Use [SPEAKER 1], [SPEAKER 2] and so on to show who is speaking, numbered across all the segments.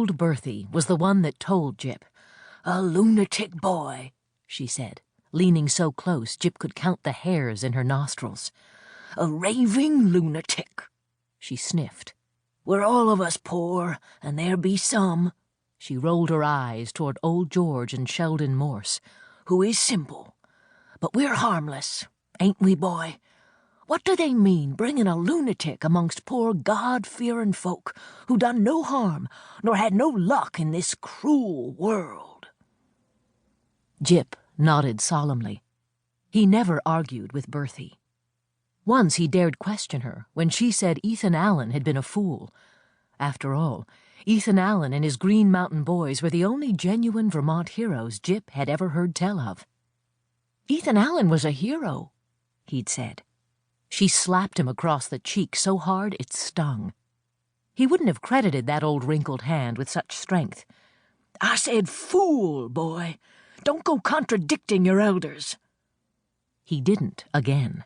[SPEAKER 1] Old Berthy was the one that told Jip. "A lunatic boy," she said, leaning so close Jip could count the hairs in her nostrils. "A raving lunatic," she sniffed. "We're all of us poor, and there be some," she rolled her eyes toward old George and Sheldon Morse, "who is simple. But we're harmless, ain't we, boy? What do they mean, bringing a lunatic amongst poor God-fearing folk who done no harm nor had no luck in this cruel world?" Jip nodded solemnly. He never argued with Berthy. Once he dared question her when she said Ethan Allen had been a fool. After all, Ethan Allen and his Green Mountain Boys were the only genuine Vermont heroes Jip had ever heard tell of. "Ethan Allen was a hero," he'd said. She slapped him across the cheek so hard it stung. He wouldn't have credited that old wrinkled hand with such strength. "I said fool, boy. Don't go contradicting your elders." He didn't again.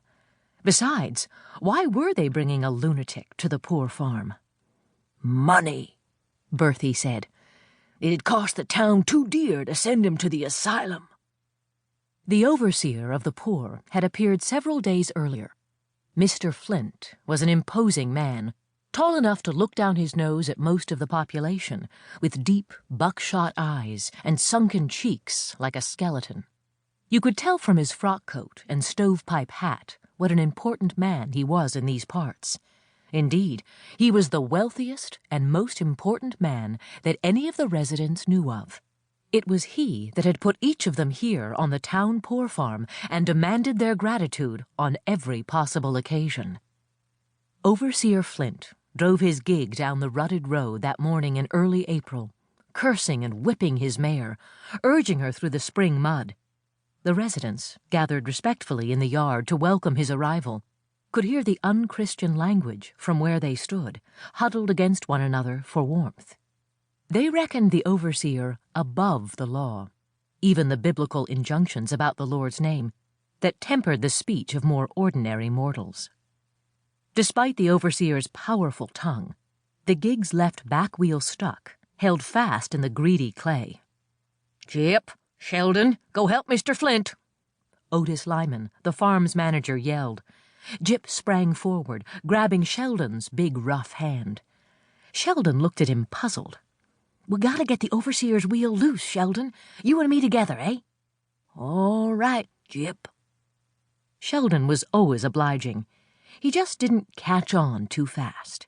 [SPEAKER 1] Besides, why were they bringing a lunatic to the poor farm? "Money," Berthy said. "It'd cost the town too dear to send him to the asylum." The overseer of the poor had appeared several days earlier. Mr. Flint was an imposing man, tall enough to look down his nose at most of the population, with deep, buckshot eyes and sunken cheeks like a skeleton. You could tell from his frock coat and stovepipe hat what an important man he was in these parts. Indeed, he was the wealthiest and most important man that any of the residents knew of. It was he that had put each of them here on the town poor farm and demanded their gratitude on every possible occasion. Overseer Flint drove his gig down the rutted road that morning in early April, cursing and whipping his mare, urging her through the spring mud. The residents, gathered respectfully in the yard to welcome his arrival, could hear the unchristian language from where they stood, huddled against one another for warmth. They reckoned the overseer above the law, even the biblical injunctions about the Lord's name, that tempered the speech of more ordinary mortals. Despite the overseer's powerful tongue, the gig's left back wheel stuck, held fast in the greedy clay. "Jip, Sheldon, go help Mr. Flint," Otis Lyman, the farm's manager, yelled. Jip sprang forward, grabbing Sheldon's big rough hand. Sheldon looked at him puzzled. "We gotta get the overseer's wheel loose, Sheldon. You and me together, eh?" "All right, Jip." Sheldon was always obliging. He just didn't catch on too fast.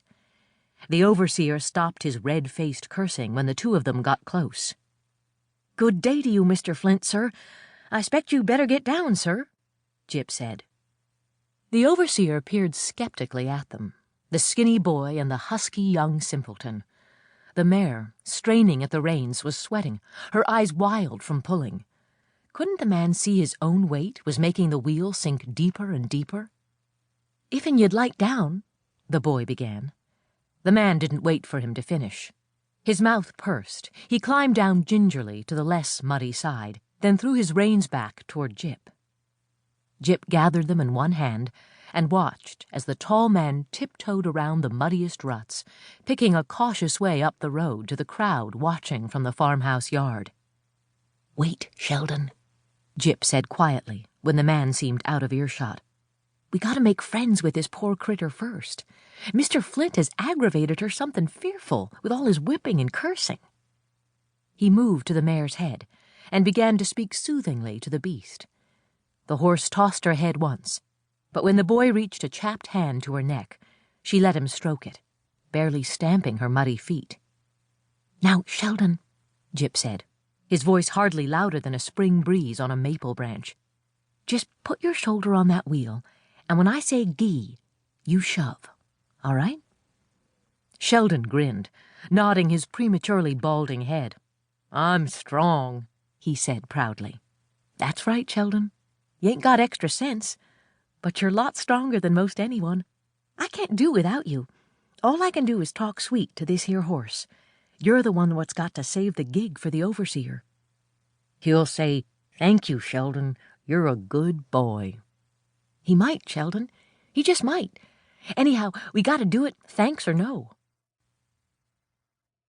[SPEAKER 1] The overseer stopped his red-faced cursing when the two of them got close. "Good day to you, Mr. Flint, sir. I expect you better get down, sir," Jip said. The overseer peered skeptically at them, the skinny boy and the husky young simpleton. The mare, straining at the reins, was sweating, her eyes wild from pulling. Couldn't the man see his own weight was making the wheel sink deeper and deeper? "If'n you'd like down," the boy began. The man didn't wait for him to finish. His mouth pursed. He climbed down gingerly to the less muddy side, then threw his reins back toward Jip. Jip gathered them in one hand and watched as the tall man tiptoed around the muddiest ruts, picking a cautious way up the road to the crowd watching from the farmhouse yard. "Wait, Sheldon," Jip said quietly when the man seemed out of earshot. "We gotta make friends with this poor critter first. Mr. Flint has aggravated her something fearful with all his whipping and cursing." He moved to the mare's head and began to speak soothingly to the beast. The horse tossed her head once, but when the boy reached a chapped hand to her neck, she let him stroke it, barely stamping her muddy feet. "Now, Sheldon," Jip said, his voice hardly louder than a spring breeze on a maple branch, "just put your shoulder on that wheel, and when I say gee, you shove. All right?" Sheldon grinned, nodding his prematurely balding head. "I'm strong," he said proudly. "That's right, Sheldon. You ain't got extra sense, but you're lots stronger than most anyone. I can't do without you. All I can do is talk sweet to this here horse. You're the one what's got to save the gig for the overseer." "He'll say, 'Thank you, Sheldon. You're a good boy.'" "He might, Sheldon. He just might. Anyhow, we gotta do it, thanks or no."